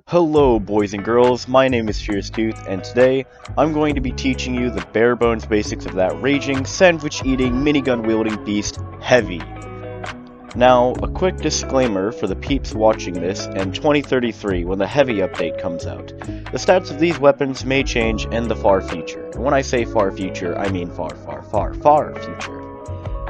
Hello boys and girls, my name is Fierce Tooth, and today I'm going to be teaching you the bare bones basics of that raging, sandwich-eating, minigun-wielding beast, Heavy. Now, a quick disclaimer for the peeps watching this in 2033 when the Heavy update comes out. The stats of these weapons may change in the far future, and when I say far future, I mean far, far, far, far future.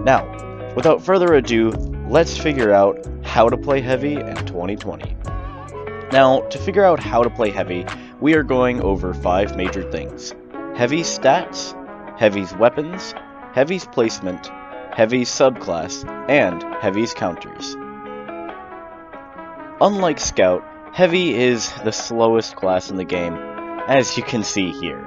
Now, without further ado, let's figure out how to play Heavy in 2020. Now, to figure out how to play Heavy, we are going over 5 major things: Heavy's stats, Heavy's weapons, Heavy's placement, Heavy's subclass, and Heavy's counters. Unlike Scout, Heavy is the slowest class in the game, as you can see here.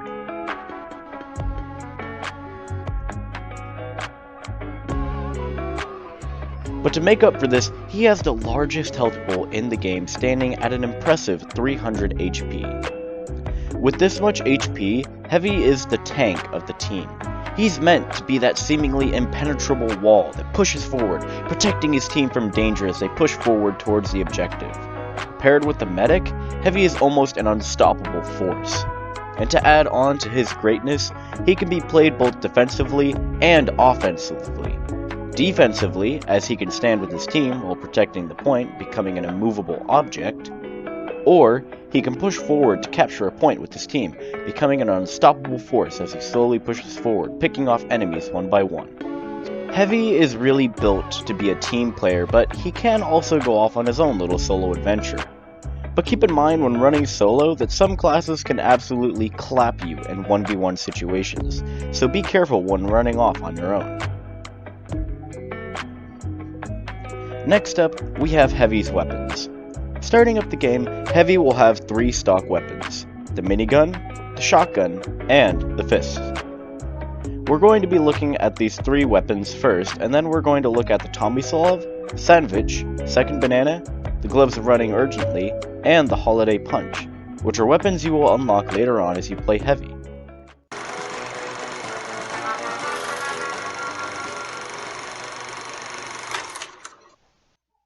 But to make up for this, he has the largest health pool in the game, standing at an impressive 300 HP. With this much HP, Heavy is the tank of the team. He's meant to be that seemingly impenetrable wall that pushes forward, protecting his team from danger as they push forward towards the objective. Paired with the medic, Heavy is almost an unstoppable force. And to add on to his greatness, he can be played both defensively and offensively. Defensively, as he can stand with his team while protecting the point, becoming an immovable object, or he can push forward to capture a point with his team, becoming an unstoppable force as he slowly pushes forward, picking off enemies one by one. Heavy is really built to be a team player, but he can also go off on his own little solo adventure. But keep in mind when running solo that some classes can absolutely clap you in 1v1 situations, so be careful when running off on your own. Next up, we have Heavy's weapons. Starting up the game, Heavy will have 3 stock weapons: the minigun, the shotgun, and the fist. We're going to be looking at these 3 weapons first, and then we're going to look at the TomiSLAVS, Sandwich, Second Banana, the Gloves of Running Urgently, and the Holiday Punch, which are weapons you will unlock later on as you play Heavy.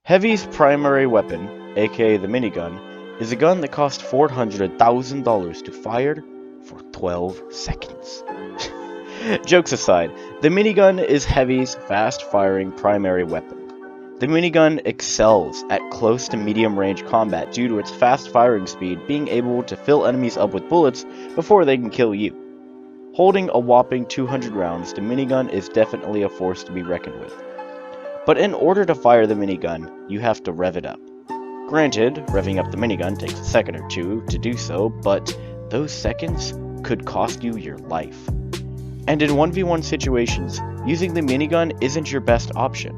Heavy's primary weapon, aka the minigun, is a gun that costs $400,000 to fire for 12 seconds. Jokes aside, the minigun is Heavy's fast-firing primary weapon. The minigun excels at close to medium-range combat due to its fast firing speed, being able to fill enemies up with bullets before they can kill you. Holding a whopping 200 rounds, the minigun is definitely a force to be reckoned with. But in order to fire the minigun, you have to rev it up. Granted, revving up the minigun takes a second or two to do so, but those seconds could cost you your life. And in 1v1 situations, using the minigun isn't your best option.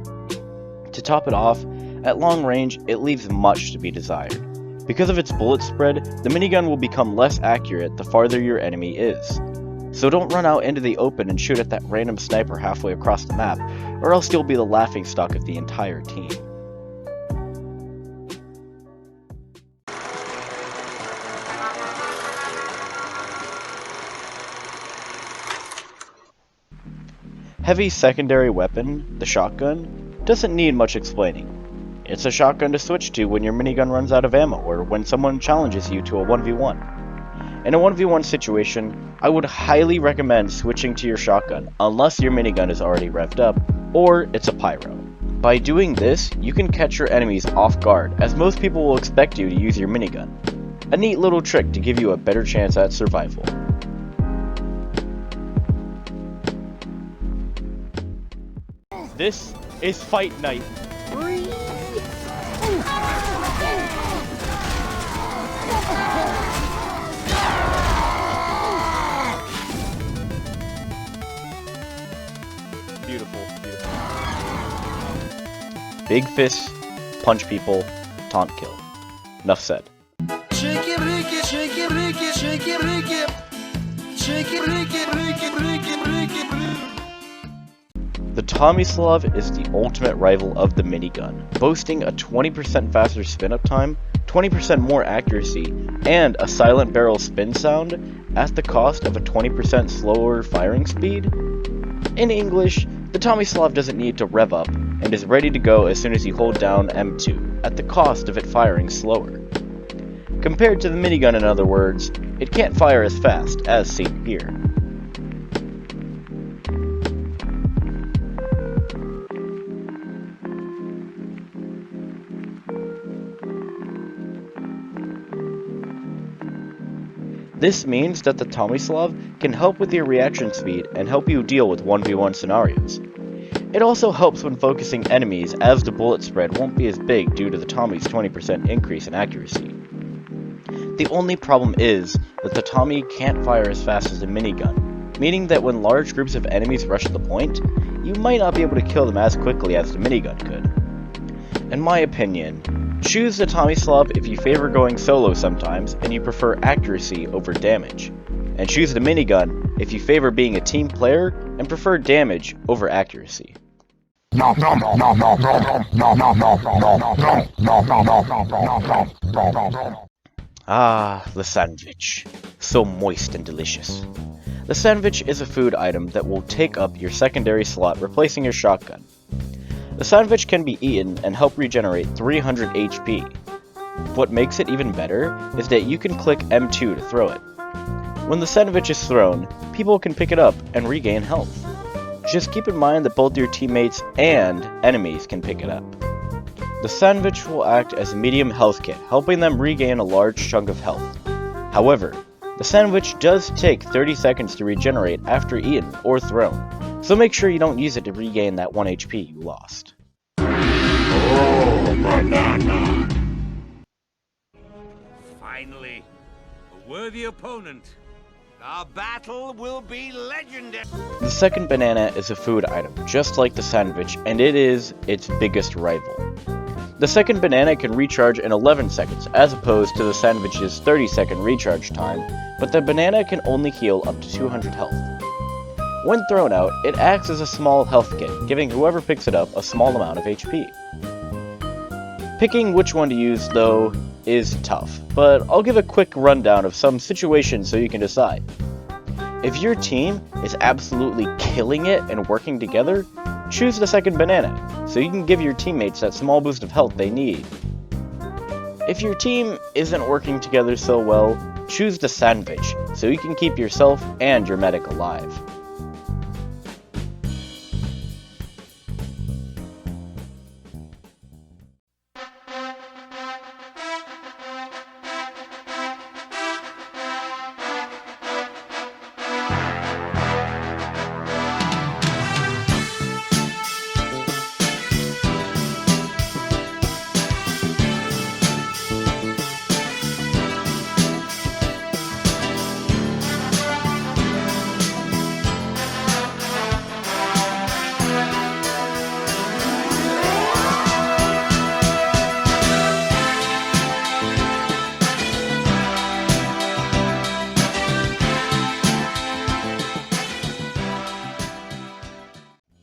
To top it off, at long range, it leaves much to be desired. Because of its bullet spread, the minigun will become less accurate the farther your enemy is. So don't run out into the open and shoot at that random sniper halfway across the map, or else you'll be the laughingstock of the entire team. Heavy's secondary weapon, the shotgun, doesn't need much explaining. It's a shotgun to switch to when your minigun runs out of ammo or when someone challenges you to a 1v1. In a 1v1 situation, I would highly recommend switching to your shotgun unless your minigun is already revved up or it's a pyro. By doing this, you can catch your enemies off guard, as most people will expect you to use your minigun. A neat little trick to give you a better chance at survival. This is Fight Night. Beautiful, beautiful. Big fists, punch people, taunt kill. Enough said. Shake it, break it, shake it, break it, shake it, break it. Shake it, break it, break it, break it, break it, break it. The TomiSLAVS is the ultimate rival of the minigun, boasting a 20% faster spin-up time, 20% more accuracy, and a silent barrel spin sound at the cost of a 20% slower firing speed. In English, the TomiSLAVS doesn't need to rev up and is ready to go as soon as you hold down M2, at the cost of it firing slower. Compared to the minigun, in other words, it can't fire as fast, as seen here. This means that the TomiSLAV can help with your reaction speed and help you deal with 1v1 scenarios. It also helps when focusing enemies, as the bullet spread won't be as big due to the Tommy's 20% increase in accuracy. The only problem is that the Tommy can't fire as fast as the minigun, meaning that when large groups of enemies rush the point, you might not be able to kill them as quickly as the minigun could. In my opinion, choose the TomiSLAV if you favor going solo sometimes and you prefer accuracy over damage, and choose the minigun if you favor being a team player and prefer damage over accuracy. Ah, the sandwich. So moist and delicious. The sandwich is a food item that will take up your secondary slot, replacing your shotgun. The sandwich can be eaten and help regenerate 300 HP. What makes it even better is that you can click M2 to throw it. When the sandwich is thrown, people can pick it up and regain health. Just keep in mind that both your teammates and enemies can pick it up. The sandwich will act as a medium health kit, helping them regain a large chunk of health. However, the sandwich does take 30 seconds to regenerate after eaten or thrown, so make sure you don't use it to regain that 1 HP you lost. Oh, banana! Finally, a worthy opponent. Our battle will be legendary! The second banana is a food item, just like the sandwich, and it is its biggest rival. The second banana can recharge in 11 seconds, as opposed to the sandwich's 30-second recharge time, but the banana can only heal up to 200 health. When thrown out, it acts as a small health kit, giving whoever picks it up a small amount of HP. Picking which one to use, though, is tough, but I'll give a quick rundown of some situations so you can decide. If your team is absolutely killing it and working together, choose the second banana, so you can give your teammates that small boost of health they need. If your team isn't working together so well, choose the sandwich, so you can keep yourself and your medic alive.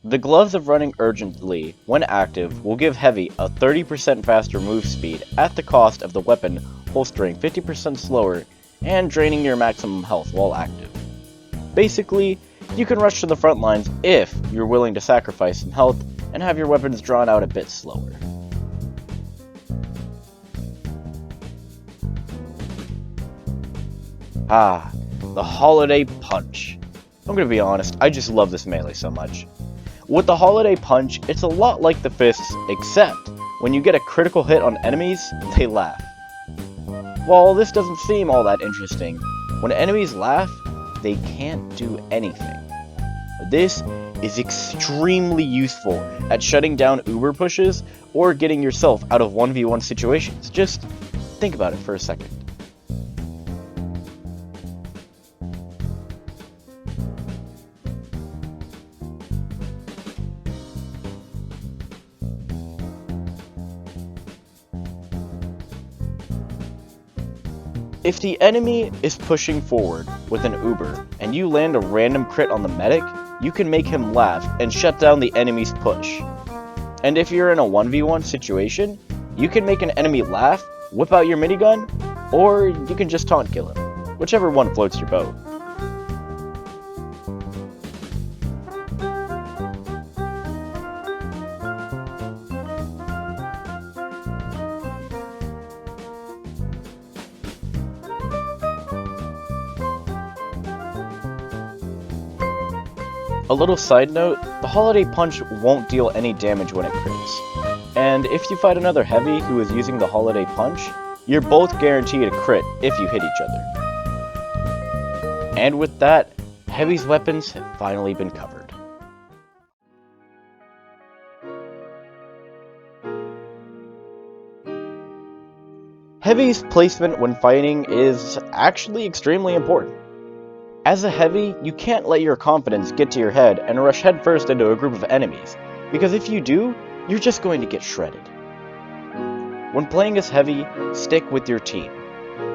The gloves of running urgently, when active, will give Heavy a 30% faster move speed at the cost of the weapon holstering 50% slower and draining your maximum health while active. Basically, you can rush to the front lines if you're willing to sacrifice some health and have your weapons drawn out a bit slower. Ah, the Holiday Punch. I'm gonna be honest, I just love this melee so much. With the Holiday Punch, it's a lot like the fists, except when you get a critical hit on enemies, they laugh. While this doesn't seem all that interesting, when enemies laugh, they can't do anything. This is extremely useful at shutting down Uber pushes or getting yourself out of 1v1 situations. Just think about it for a second. If the enemy is pushing forward with an Uber and you land a random crit on the medic, you can make him laugh and shut down the enemy's push. And if you're in a 1v1 situation, you can make an enemy laugh, whip out your minigun, or you can just taunt kill him, whichever one floats your boat. A little side note, the Holiday Punch won't deal any damage when it crits. And if you fight another Heavy who is using the Holiday Punch, you're both guaranteed a crit if you hit each other. And with that, Heavy's weapons have finally been covered. Heavy's placement when fighting is actually extremely important. As a Heavy, you can't let your confidence get to your head and rush headfirst into a group of enemies, because if you do, you're just going to get shredded. When playing as Heavy, stick with your team.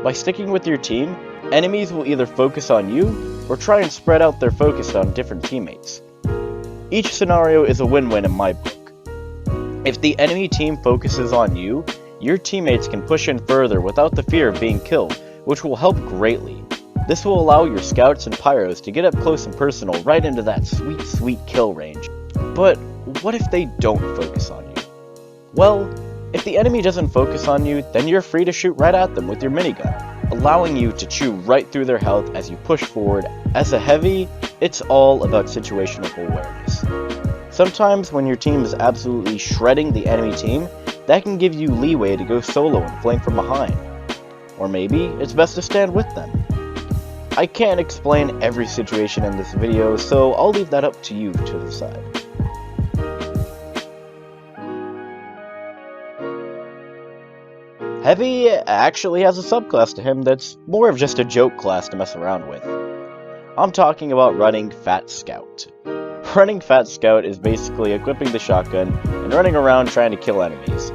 By sticking with your team, enemies will either focus on you, or try and spread out their focus on different teammates. Each scenario is a win-win in my book. If the enemy team focuses on you, your teammates can push in further without the fear of being killed, which will help greatly. This will allow your scouts and pyros to get up close and personal right into that sweet, sweet kill range. But what if they don't focus on you? Well, if the enemy doesn't focus on you, then you're free to shoot right at them with your minigun, allowing you to chew right through their health as you push forward. As a Heavy, it's all about situational awareness. Sometimes when your team is absolutely shredding the enemy team, that can give you leeway to go solo and flank from behind. Or maybe it's best to stand with them. I can't explain every situation in this video, so I'll leave that up to you to decide. Heavy actually has a subclass to him that's more of just a joke class to mess around with. I'm talking about running Fat Scout. Running Fat Scout is basically equipping the shotgun and running around trying to kill enemies.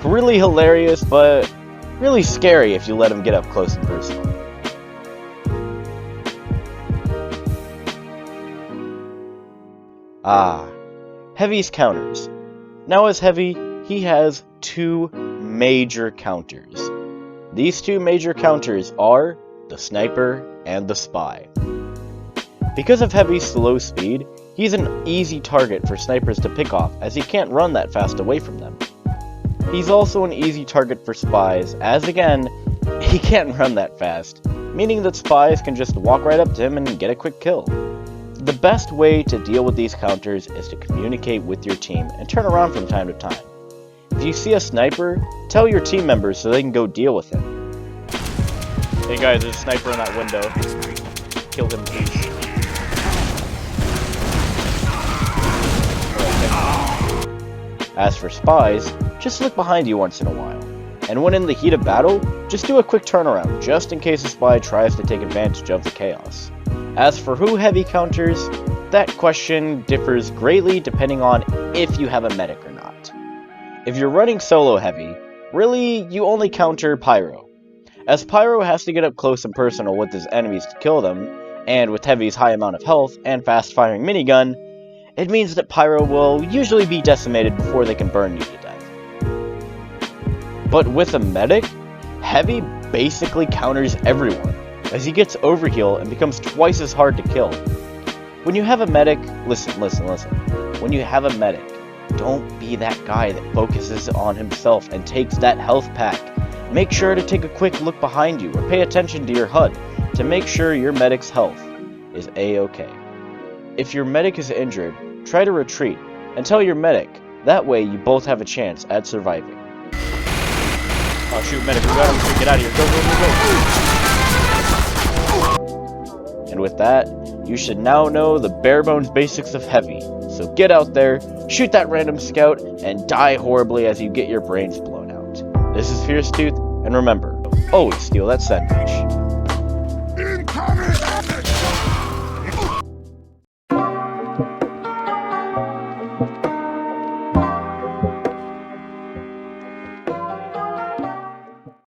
Really hilarious, but really scary if you let him get up close and personal. Heavy's counters. Now as Heavy, he has two major counters. These two major counters are the Sniper and the Spy. Because of Heavy's slow speed, he's an easy target for snipers to pick off as he can't run that fast away from them. He's also an easy target for spies as, again, he can't run that fast, meaning that spies can just walk right up to him and get a quick kill. The best way to deal with these counters is to communicate with your team and turn around from time to time. If you see a sniper, tell your team members so they can go deal with him. Hey guys, there's a sniper in that window. Kill him, please. As for spies, just look behind you once in a while. And when in the heat of battle, just do a quick turnaround, just in case a spy tries to take advantage of the chaos. As for who Heavy counters, that question differs greatly depending on if you have a medic or not. If you're running solo Heavy, really you only counter Pyro. As Pyro has to get up close and personal with his enemies to kill them, and with Heavy's high amount of health and fast firing minigun, it means that Pyro will usually be decimated before they can burn you to death. But with a medic, Heavy basically counters everyone, as he gets overheal and becomes twice as hard to kill. When you have a medic, listen. When you have a medic, don't be that guy that focuses on himself and takes that health pack. Make sure to take a quick look behind you or pay attention to your HUD to make sure your medic's health is A-okay. If your medic is injured, try to retreat and tell your medic. That way you both have a chance at surviving. Oh shoot, medic, we got him. Get out of here. Go. And with that, you should now know the bare bones basics of Heavy. So get out there, shoot that random scout, and die horribly as you get your brains blown out. This is Fierce Tooth, and remember, always steal that sandwich.